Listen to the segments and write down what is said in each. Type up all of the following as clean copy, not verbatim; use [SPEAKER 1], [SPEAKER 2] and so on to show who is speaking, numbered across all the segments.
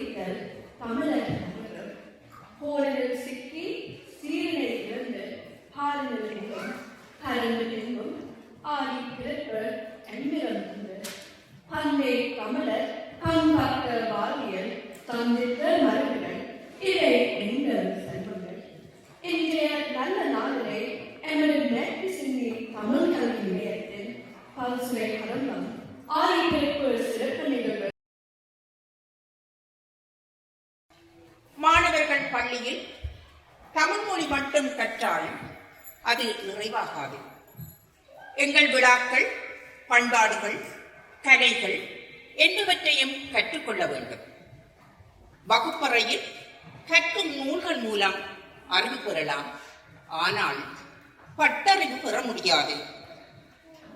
[SPEAKER 1] குறித்தல் தமிழர் போரில் சிக்கி சீரனை இழந்து பாலினல் எங்கும் கலந்து எங்கும் ஆடி பிறப்பு என்மிறந்து பண்டை தமிழர் பண்பாட்ட வாழ்வியல் தந்தித்த மரபுகள் இவை எங்கள் செல்வங்கள். இன்றைய நல்ல நாளிலே எமது மேற்கு சிந்தி தமிழ் கல்வி நிலையத்தில் பல்சுவை கலந்தம் ஆடி பிறப்பு சிறப்பு நிகழ்வு.
[SPEAKER 2] மாணவர்கள் பள்ளியில் தமிழ் மொழி மட்டும் கற்றாலும் அது நிறைவாகாது. எங்கள் விழாக்கள், பண்பாடுகள், கலைகள் என்பவற்றையும் கற்றுக்கொள்ள வேண்டும். வகுப்பறையில் கற்கும் நூல்கள் மூலம் அறிவு பெறலாம், ஆனால் பட்டறிவு பெற முடியாது.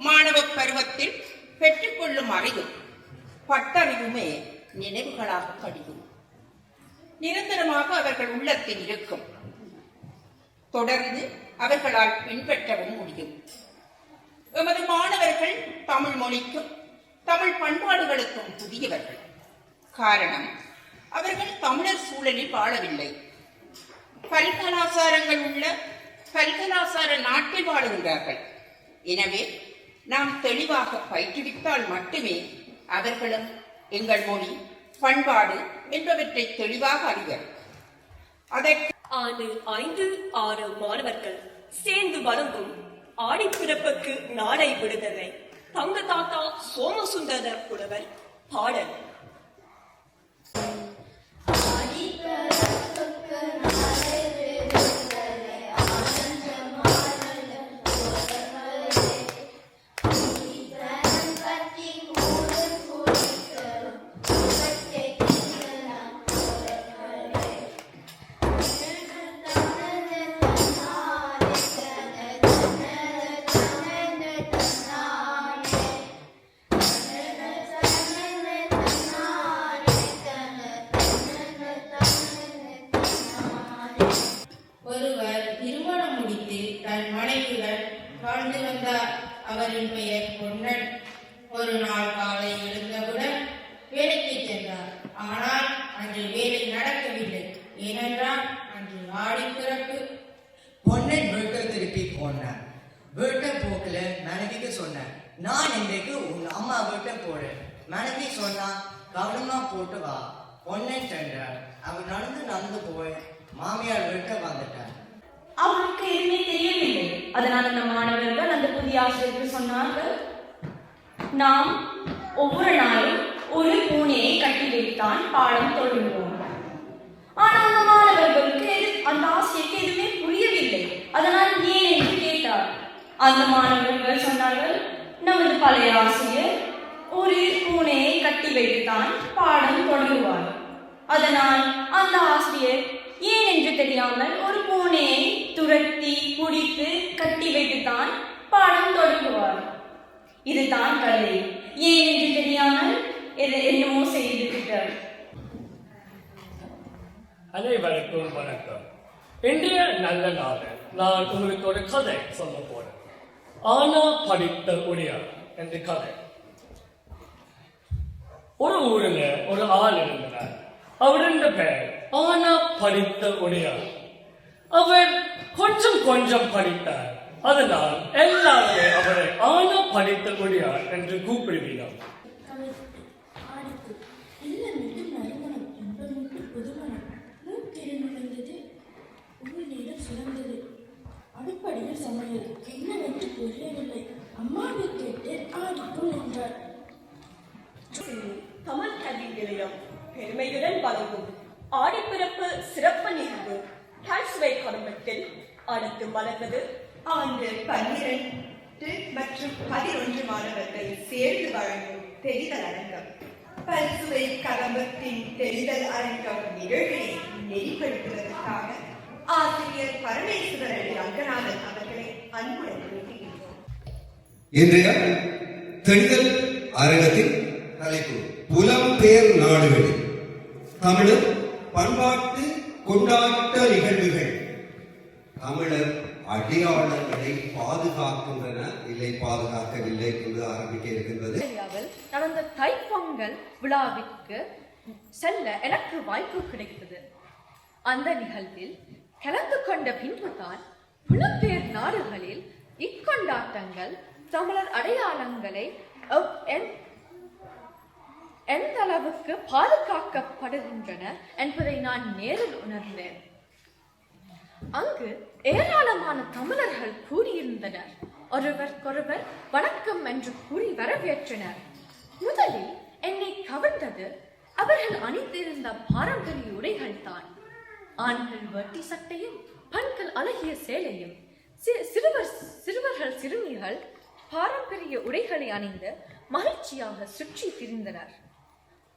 [SPEAKER 2] மாணவ பருவத்தில் பெற்றுக்கொள்ளும் அறிவு பட்டறிவுமே நினைவுகளாக படிக்கும். நிரந்தரமாக அவர்கள் உள்ளத்தில் இருக்கும். தொடர்ந்து அவர்களால் பின்பற்றவும் முடியும். எமது மாணவர்கள் தமிழ் மொழிக்கும் தமிழ் பண்பாடுகளுக்கும் புதியவர்கள். காரணம், அவர்கள் தமிழர் சூழலில் வாழவில்லை. பல்கலாசாரங்கள் உள்ள பல்கலாசார நாட்டில் வாழுகின்றார்கள். எனவே நாம் தெளிவாக பயிற்றுவித்தால் மட்டுமே அவர்களும் எங்கள் மொழி, பண்பாடு என்பவற்றை தெளிவாக அறிவர். அதற்கு
[SPEAKER 3] ஆண்டு 5, 6 மாணவர்கள் சேர்ந்து வழங்கும் ஆடிப்பிறப்புக்கு நாடை விடுதலை தங்க தாத்தா சோமசுந்தர புலவர் பாடல்.
[SPEAKER 4] வாழ்ந்து வந்தார். அவரின் பெயர் பொன்னன். ஒரு நாள் காலை எழுந்தவுடன் வேலைக்கு சென்றார். ஆனால் அன்று வேலை நடக்கவில்லை. ஏனென்றால் அன்று ஆடிப்பிறப்பு.
[SPEAKER 5] பொன்னன் வீட்டை திருப்பி போனார். வீட்டை போக்குல மனைவிக்கு சொன்னார், நான் இன்றைக்கு உன் அம்மா வீட்டை போறேன். மனைவி சொன்னா, கவனமா போட்டு வா. பொன்னன் சென்றார். அவர் நடந்து போய் மாமியார் வீட்டை வந்துட்டார்.
[SPEAKER 1] அவருக்கு எதுவுமே தெரியவில்லை. அதனால் அந்த மாணவர்கள் அந்த புதிய ஆசிரியருக்கு சொன்னார்கள், நாம் ஒவ்வொரு நாளும் ஒரு பூனையை கட்டி வைத்தான் பாடம் தொடங்குவோம். ஆனால் அந்த மாணவர்களுக்கு அந்த ஆசிரியருக்கு எதுவுமே புரியவில்லை. அதனால் ஏன் என்று கேட்டார். அந்த மாணவர்கள் சொன்னார்கள், நமது பழைய ஆசிரியர் ஒரு பூனையை கட்டி வைத்துத்தான் பாடம் தொடங்குவார். அதனால் அந்த ஆசிரியர் ஏன் என்று தெரியாமல் ஒரு பூனையை துரத்தி குடித்து கட்டி வைத்துத்தான் பாடம் தொடங்குவார். இதுதான் கதை. ஏன் என்று தெரியாமல் என்னமோ செய்து விட்டார்.
[SPEAKER 6] அனைவருக்கும் வணக்கம். இன்றைய நல்ல நாள் நான் உங்களுக்கு ஒரு கதை சொல்ல போறேன். ஆனா படித்த உடையார் என்ற கதை. ஒரு ஊருல ஒரு ஆள் இருந்தார். அவருடைய பெயர் ஆனா படித்த உடையார். அவர் கொஞ்சம் படித்தார். அதனால் எல்லாருமே அவரை ஆனா படித்த உடையார் என்று கூப்பிடுகிறார்.
[SPEAKER 7] அடுப்படியில் சமையல் என்னவென்று புரியவில்லை. அம்மாவை கேட்டு ஆடிக்கும் என்றார்.
[SPEAKER 3] தமிழ் கல்வி நிலையம் பெருமையுடன் வழங்கும் ஆடிப்பிறப்பு சிறப்பு நிகழ்வு பல்சுவை கருமத்தில் அடுத்து மலர்ந்தது.
[SPEAKER 2] ஆண்டு 12 மற்றும் 11 மாணவர்கள் சேர்ந்து வழங்கும் தெரிதல் அரங்கம். பல்சுவை கதம்பத்தின் தெரிதல் அரங்கம் நிகழ்வை நெறிப்படுத்துவதற்காக ஆசிரியர் பரமேஸ்வரன் ரங்கநாதன் அவர்களை அன்புடன் வேண்டுகின்றோம்.
[SPEAKER 8] இன்றைய தெரிதல் அரங்கத்தின் தலைப்பு புலம்பெயர் நாடுகளில் தமிழர் பண்பாட்டு கொண்டாட்ட நிகழ்வுகள். தமிழர் அடையாளங்களை பாதுகாக்கின்றன, இல்லை பாதுகாக்கவில்லை என்று ஆரம்பிக்க இருக்கின்றது.
[SPEAKER 1] நடந்த தைப்பொங்கல் விழாவிற்கு
[SPEAKER 9] செல்ல எனக்கு வாய்ப்பு கிடைத்தது. அந்த நிகழ்வில் கலந்து கொண்ட பின்புதான் புலம்பெயர் நாடுகளில் இக்கொண்டாட்டங்கள் தமிழர் அடையாளங்களை எந்த அளவுக்கு பாதுகாக்கப்படுகின்றன என்பதை நான் நேரில் உணர்ந்தேன். அங்கு ஏராளமான தமிழர்கள் கூடியிருந்தனர். ஒருவருக்கொருவர் வணக்கம் என்று கூறி வரவேற்றனர். முதலில் என்னை கவர்ந்தது அவர்கள் அணிந்திருந்த பாரம்பரிய உடைகள் தான். ஆண்கள் வேட்டி சட்டையும் பெண்கள் அழகிய சேலையும், சிறுவர்கள் சிறுமிகள் பாரம்பரிய உடைகளை அணிந்து மகிழ்ச்சியாக சுற்றி திரிந்தனர்.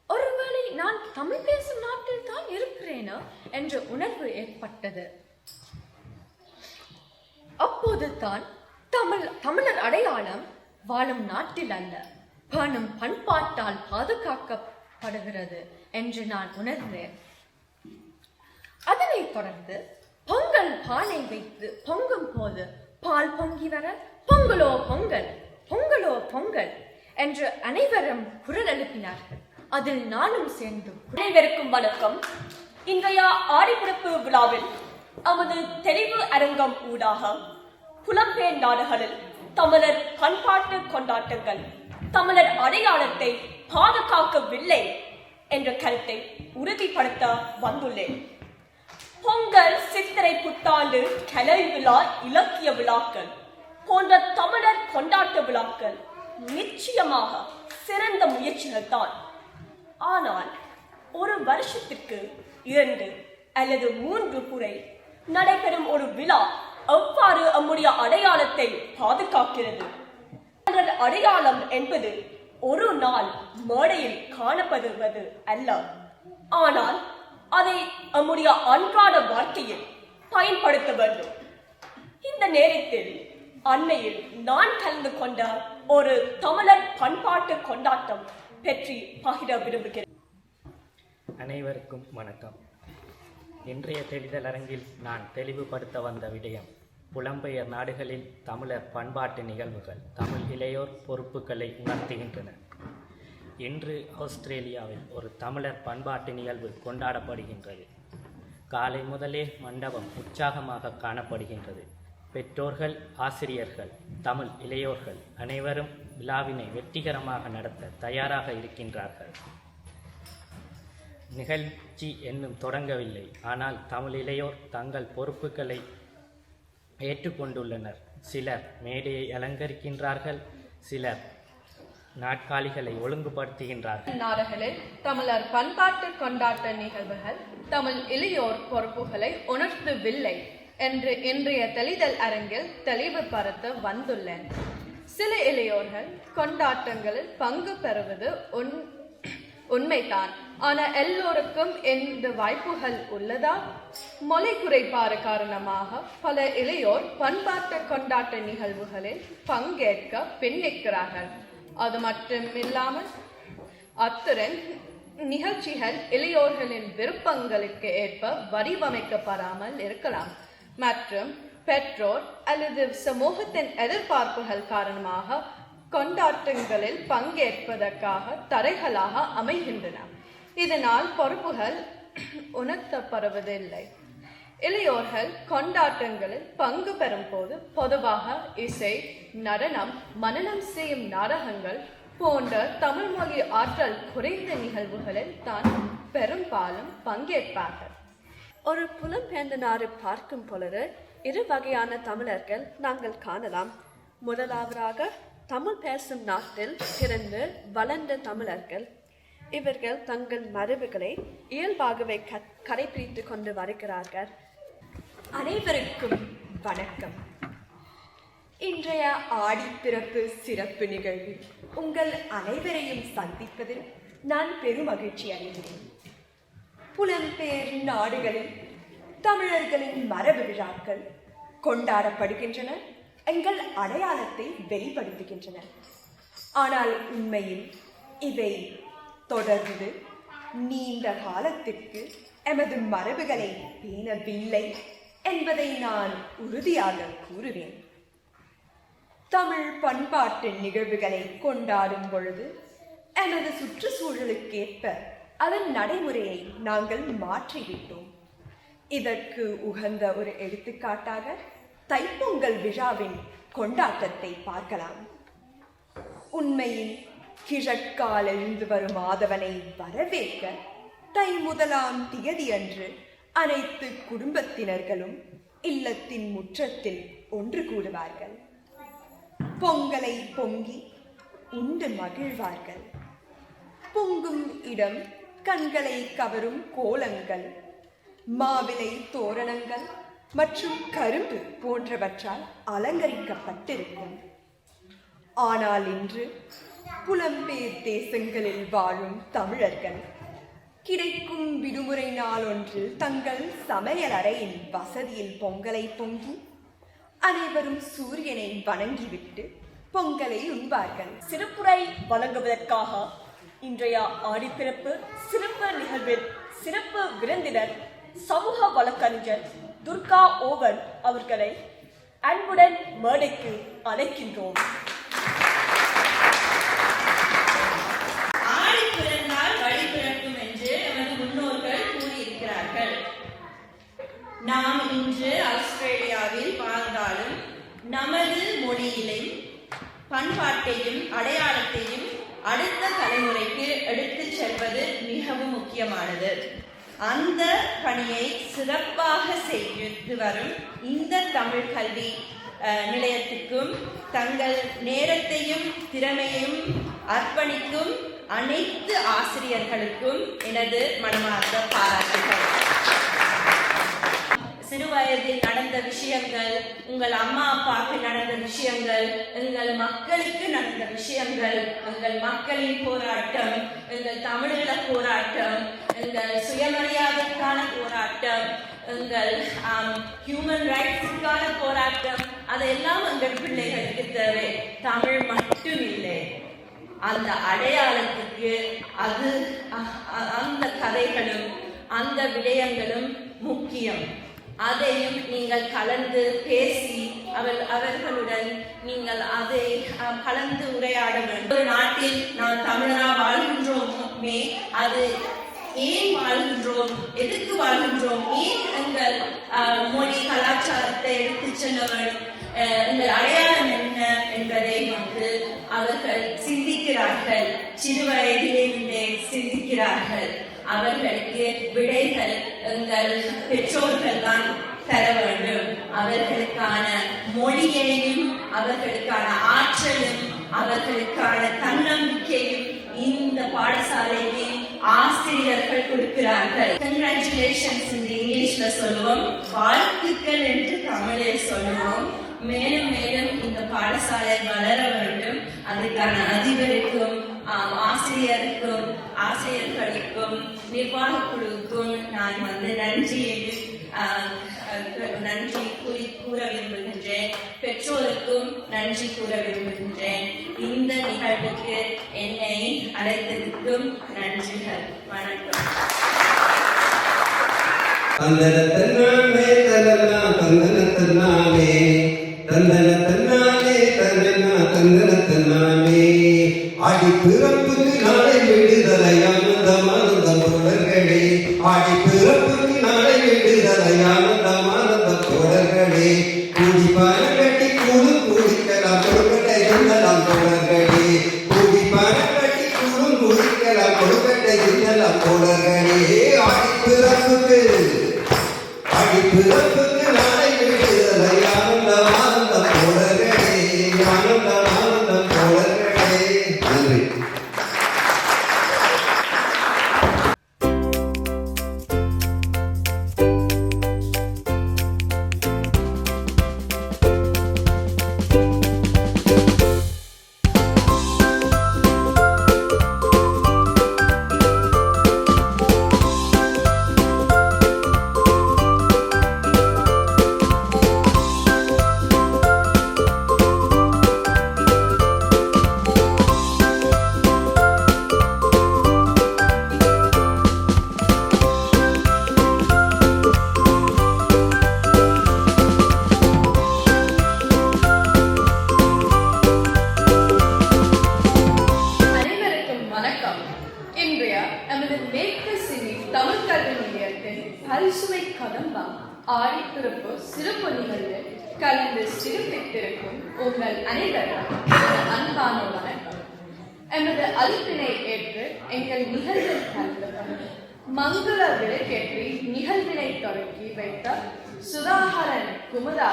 [SPEAKER 9] ஒருவேளை நான் தமிழ் பேசும் நாட்டில் தான் இருக்கிறேனோ என்ற உணர்வு ஏற்பட்டது. அப்போது தான் தமிழர் அடையாளம் வாழும் நாட்டில் அல்ல, பேணும் பண்பாட்டால் பாதுகாக்கப்படுகிறது என்று நான் உணர்ந்தேன். அதனைத் தொடர்ந்து பொங்கல் பானை வைத்து பொங்கும் போது பால் பொங்கி வர பொங்கலோ பொங்கல், பொங்கலோ பொங்கல் என்று அனைவரும் குரல் எழுப்பினார்கள். அதில் நானும் சேர்ந்து
[SPEAKER 3] அனைவருக்கும் வணக்கம். இன்றைய ஆடிப்பிறப்பு விழாவில் நமது தெளிவு அரங்கம் ஊடாக புலம்பெயர் நாடுகளில் தமிழர் பண்பாட்டு கொண்டாட்டங்கள் தமிழர் அடையாளத்தை பாதுகாக்கவில்லை என்ற கருத்தை உறுதிப்படுத்த வந்துள்ளேன். பொங்கல், சித்திரை புத்தாண்டு, கலை விழா, இலக்கிய விழாக்கள் போன்ற தமிழர் கொண்டாட்ட விழாக்கள் நிச்சயமாக சிறந்த முயற்சிகள் தான். ஆனால் ஒரு வருஷத்திற்கு 2 அல்லது 3 முறை நடைபெறும் ஒரு விழா எவ்வாறு நம்முடைய அடையாளத்தை பாதுகாக்கிறது? அடையாளம் என்பது ஒரு நாள் மேடையில் காணப்படுவது அல்ல, ஆனால் அதை நம்முடைய அன்றாட வாழ்க்கையில் பயன்படுத்த வேண்டும். இந்த நேரத்தில் அண்மையில் நான் கலந்து கொண்ட ஒரு தமிழர் பண்பாட்டு கொண்டாட்டம் பற்றி பகிர விரும்புகிறேன்.
[SPEAKER 10] அனைவருக்கும் வணக்கம். இன்றைய தெளிதல் அரங்கில் நான் தெளிவுபடுத்த வந்த விடயம் புலம்பெயர் நாடுகளில் தமிழர் பண்பாட்டு நிகழ்வுகள் தமிழ் இளையோர் பொறுப்புகளை உணர்த்துகின்றன. இன்று ஆஸ்திரேலியாவில் ஒரு தமிழர் பண்பாட்டு நிகழ்வு கொண்டாடப்படுகின்றது. காலை முதலே மண்டபம் உற்சாகமாக காணப்படுகின்றது. பெற்றோர்கள், ஆசிரியர்கள், தமிழ் இளையோர்கள் அனைவரும் விழாவினை வெற்றிகரமாக நடத்த தயாராக இருக்கின்றார்கள். நிகழ்ச்சி இன்னும் தொடங்கவில்லை, ஆனால் தமிழ் இளையோர் தங்கள் பொறுப்புகளை ஏற்றுக்கொண்டுள்ளனர். சிலர் மேடையை அலங்கரிக்கின்றார்கள், சிலர் நாட்காலிகளை ஒழுங்குபடுத்துகின்றார்கள்.
[SPEAKER 9] நாடுகளில் தமிழர் பண்பாட்டு கொண்டாட்ட நிகழ்வுகள் தமிழ் இளையோர் பொறுப்புகளை உணர்த்தவில்லை என்று இன்றைய தெளிதல் அரங்கில் தெளிவுபடுத்த வந்துள்ளேன். சில இளையோர்கள் கொண்டாட்டங்களில் பங்கு பெறுவது உண்மைதான், ஆனால் எல்லோருக்கும் இந்த வாய்ப்புகள் உள்ளதா? மொழி குறைபாடு காரணமாக பல இளையோர் பண்பாட்டு கொண்டாட்ட நிகழ்வுகளில் பங்கேற்க பின்னிக்கிறார்கள். அது மட்டுமில்லாமல் அத்துடன் நிகழ்ச்சிகள் இளையோர்களின் விருப்பங்களுக்கு ஏற்ப வடிவமைக்கப்படாமல் இருக்கலாம் மற்றும் பெற்றோர் அல்லது சமூகத்தின் எதிர்பார்ப்புகள் காரணமாக கொண்டாட்டங்களில் பங்கேற்பதற்காக தடைகளாக அமைகின்றன. இதனால் பொறுப்புகள் உணர்த்தப்படுவதில்லை. இளையோர்கள் கொண்டாட்டங்களில் பங்கு பெறும் போது பொதுவாக இசை, நடனம், மனனம் செய்யும் நாடகங்கள் போன்ற தமிழ் மொழி ஆற்றல் குறைந்த நிகழ்வுகளில் தான் பெரும்பாலும் பங்கேற்பார்கள். ஒரு புலம்பெயர்ந்த நாடு பார்க்கும் பொழுது 2 வகையான தமிழர்கள் நாங்கள் காணலாம். முதலாவதாக தமிழ் பேசும் நாட்டில் பிறந்து வளர்ந்த தமிழர்கள். இவர்கள் தங்கள் மரபுகளை இயல்பாகவே கடைபிடித்து கொண்டு வருகிறார்கள்.
[SPEAKER 2] அனைவருக்கும் வணக்கம். இன்றைய ஆடிப்பிறப்பு சிறப்பு நிகழ்வில் உங்கள் அனைவரையும் சந்திப்பதில் நான் பெருமகிழ்ச்சி அடைகிறேன். புலம்பெயர் நாடுகளில் தமிழர்களின் மரபு விழாக்கள் கொண்டாடப்படுகின்றன, எங்கள் அடையாளத்தை வெளிப்படுத்துகின்றன. ஆனால் உண்மையில் இவை தொடர்ந்து நீண்ட காலத்திற்கு எமது மரபுகளை பேணவில்லை என்பதை நான் உறுதியாக கூறுவேன். தமிழ் பண்பாட்டு நிகழ்வுகளை கொண்டாடும் பொழுது எமது சுற்றுச்சூழலுக்கேற்ப அதன் நடைமுறையை நாங்கள் மாற்றிவிட்டோம். இதற்கு உகந்த ஒரு எடுத்துக்காட்டாக தைப்பொங்கல் விழாவின் கொண்டாட்டத்தை பார்க்கலாம். உண்மையில் கிழக்கால் எழுந்து வரும் ஆதவனை வரவேற்க தை 1ஆம் தேதி அன்று அனைத்து குடும்பத்தினர்களும் இல்லத்தின் முற்றத்தில் ஒன்று கூடுவார்கள். பொங்கலை பொங்கி உண்டு மகிழ்வார்கள். பொங்கும் இடம் கண்களை கவரும் கோலங்கள், மாவிலை தோரணங்கள் மற்றும் கரும்பு போன்றவற்றால் அலங்கரிக்கப்பட்டிருக்கும். ஆனால் இன்று புலம்பெயர் தேசங்களில் வாழும் தமிழர்கள் கிடைக்கும் விடுமுறை நாள் ஒன்றில் தங்கள் சமையலறையின் வசதியில் பொங்கலை பொங்கி அனைவரும் சூரியனை வணங்கிவிட்டு பொங்கலை உண்பார்கள்.
[SPEAKER 3] சிறப்புரை வழங்குவதற்காக இன்றைய ஆடிப்பிறப்பு சிறப்பு நிகழ்வில் சிறப்பு விருந்தினர் சமூக வழக்கறிஞர் துர்கா ஓவன் அவர்களை அன்புடன் மேடைக்கு அழைக்கின்றோம்.
[SPEAKER 1] ஆடி பிறந்தால் வழி பிறக்கும் என்று நமது முன்னோர்கள் கூறியிருக்கிறார்கள். நாம் இன்று ஆஸ்திரேலியாவில் வாழ்ந்தாலும் நமது மொழியிலும் பண்பாட்டையும் அடையாளத்தையும் அடுத்த தலைமுறைக்கு எடுத்துச் செல்வது மிகவும் முக்கியமானது. அந்த பணியை சிறப்பாக செய்து வரும் இந்த தமிழ் கல்வி நிலையத்துக்கும் தங்கள் நேரத்தையும் திறமையும் அர்ப்பணிக்கும் அனைத்து ஆசிரியர்களுக்கும் எனது மனமார்ந்த பாராட்டுகள். சிறுவயதில் நடந்த விஷயங்கள், உங்கள் அம்மா அப்பாவுக்கு நடந்த விஷயங்கள், எங்கள் மக்களுக்கு நடந்த விஷயங்கள், எங்கள் மக்களின் போராட்டம், எங்கள் தமிழீழ போராட்டம், எங்கள் சுயமரியாதைக்கான போராட்டம், எங்கள் ஹியூமன் ரைட்ஸுக்கான போராட்டம், அதெல்லாம் எங்கள் பிள்ளைகளுக்கு தேவை. தமிழ் மட்டும் இல்லை, அந்த அடையாளத்துக்கு அது அந்த கதைகளும் அந்த விடயங்களும் முக்கியம். அதையும் நீங்கள் கலந்து பேசி அவர்களுடன் நீங்கள் அதை கலந்து உரையாட வேண்டும். ஒரு நாட்டில் நாம் தமிழரா வாழ்கின்றோமே, அது ஏன் வாழ்கின்றோம், எதுக்கு வாழ்கின்றோம், ஏன் எங்கள் மொழி கலாச்சாரத்தை எடுத்து செல்ல வேண்டும், எங்கள் அடையாளம் என்ன என்பதை அவர்கள் சிந்திக்கிறார்கள். சிறு வயதிலிருந்தே சிந்திக்கிறார்கள். அவர்களுக்கு விடைகள் எங்கள் பெற்றோர்கள் தான் தர வேண்டும். அவர்களுக்கான மொழியையும் அவர்களுக்கான ஆற்றலும் அவர்களுக்கான தன்னம்பிக்கையும் இந்த பாடசாலையில் ஆசிரியர்கள் கொடுக்கிறார்கள். கங்க்ராச்சுலேஷன்ஸ் என்று இங்கிலீஷ்ல சொல்லுவோம், வாழ்த்துக்கள் என்று தமிழில் சொல்லுவோம். மேலும் மேலும் இந்த பாடசாலை வளர வேண்டும். அதுக்கான அதிபருக்கும் ஆசிரியர்களுக்கும் நிர்வாக குழுவுக்கும் நான் நன்றி கூற விரும்புகின்றேன். பெற்றோருக்கும் நன்றி கூற விரும்புகின்றேன். இந்த நிகழ்வுக்கு என்னை அழைத்ததற்கும் நன்றிகள். வணக்கம்.
[SPEAKER 8] தந்தனத்தன்னானே தனனா தந்தனத்தன்னானே தந்தனத்தன்னானே தனனா தந்தனத்தன்னானே ஆடி பிறப்புக்கு நாளை விடுதலை ஆனந்தமானந்தம் தொடர்களே. ஆடி பிறப்புக்கு நாளை விடுதலை ஆனந்தமானந்தம் தொடர்களே. கூடி பணக்கட்டி கூடும் குடிக்கலாம் கொடுக்கட்டை தின்னலாம் தொடர்களே. கூடி பணக்கட்டி கூடும் குடிக்கலாம் கொடுக்கட்டை தின்னலாம் தொடர்களே. ஆடி பிறப்புக்கு நாளை விடுதலை ஆனந்தமானந்தம் தொடர்களே. ஆனந்தமானந்தம் தொடர்களே. நன்றி.
[SPEAKER 9] பல்சுவை கதம்பம் ஆடிப்பிறப்பு சிறப்பு நிகழ்வில் கலந்து சிறப்பித்திருக்கும் உங்கள் அனைவரும் அன்பான வணக்கம். எமது அழைப்பினை ஏற்று எங்கள் நிகழ்வில் கலந்து கொண்டு மங்கள விளக்கேற்றி நிகழ்வினை தொடங்கி வைத்த சுதாகரன் குமுதா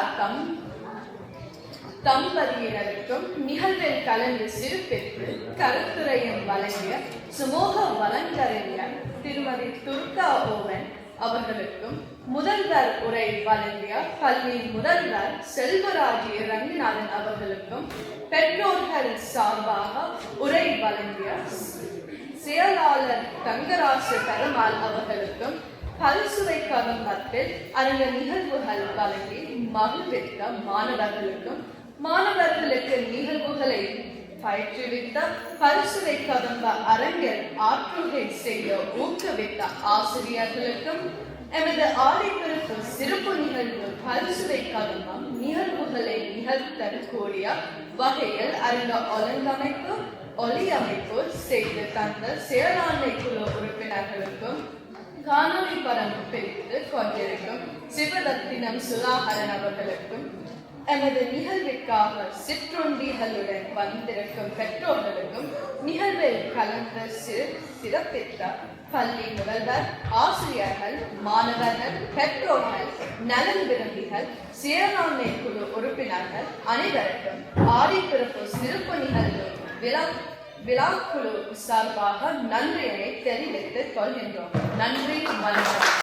[SPEAKER 9] தம்பதியினருக்கும் நிகழ்வில் கலந்து சிறப்பித்து கருத்துரையும் வழங்கிய சுமூக வழங்கறிஞர் திருமதி துர்கா ஓவன் அவர்களுக்கும் முதல்வர் உரை வழங்கிய பள்ளி முதல்வர் செல்வராஜி ரங்கநாதன் அவர்களுக்கும் பெற்றோர்கள் சார்பாக உரை வழங்கிய செயலாளர் தங்கராசு பெருமாள் அவர்களுக்கும் பல்சுவை கதம்பத்தில் அறிந்த நிகழ்வுகள் வழங்கி மகிழ்வித்த மாணவர்களுக்கு நிகழ்வுகளை பயிற்றுவித்த பல்சுவை கதம்ப அரங்கில் ஆற்றுகை செய்ய ஊக்குவித்த ஆசிரியர்களுக்கும் எமது ஆடிப்பிறப்பு சிறப்பு நிகழ்வு பல்சுவை கதம்பம் நிகழ்வுகளை நிகழ்த்தக்கூடிய வகையில் அறிந்த ஒழுங்கமைப்பு ஒலியமைப்பு செய்து தந்த செயலாண்மை குழு உறுப்பினர்களுக்கும் காணொலி படம் பிரித்து கொண்டிருக்கும் சிவரத்தினம் சுதாகரன் அவர்களுக்கும் எமது நிகழ்விற்காக சிற்றுண்டிகளுடன் வந்திருக்கும் பெற்றோர்களுக்கும் நிகழ்வில் கலந்து சிறப்பித்த பள்ளி முதல்வர், ஆசிரியர்கள், மாணவர்கள், பெற்றோர்கள், நலன் விரும்பிகள், செயலாண்மை குழு உறுப்பினர்கள் அனைவருக்கும் ஆடிப்பிறப்பு சிறப்பு நிகழ்வு விழாக்குழு சார்பாக நன்றியை தெரிவித்துக் கொள்கின்றோம். நன்றி, வணக்கம்.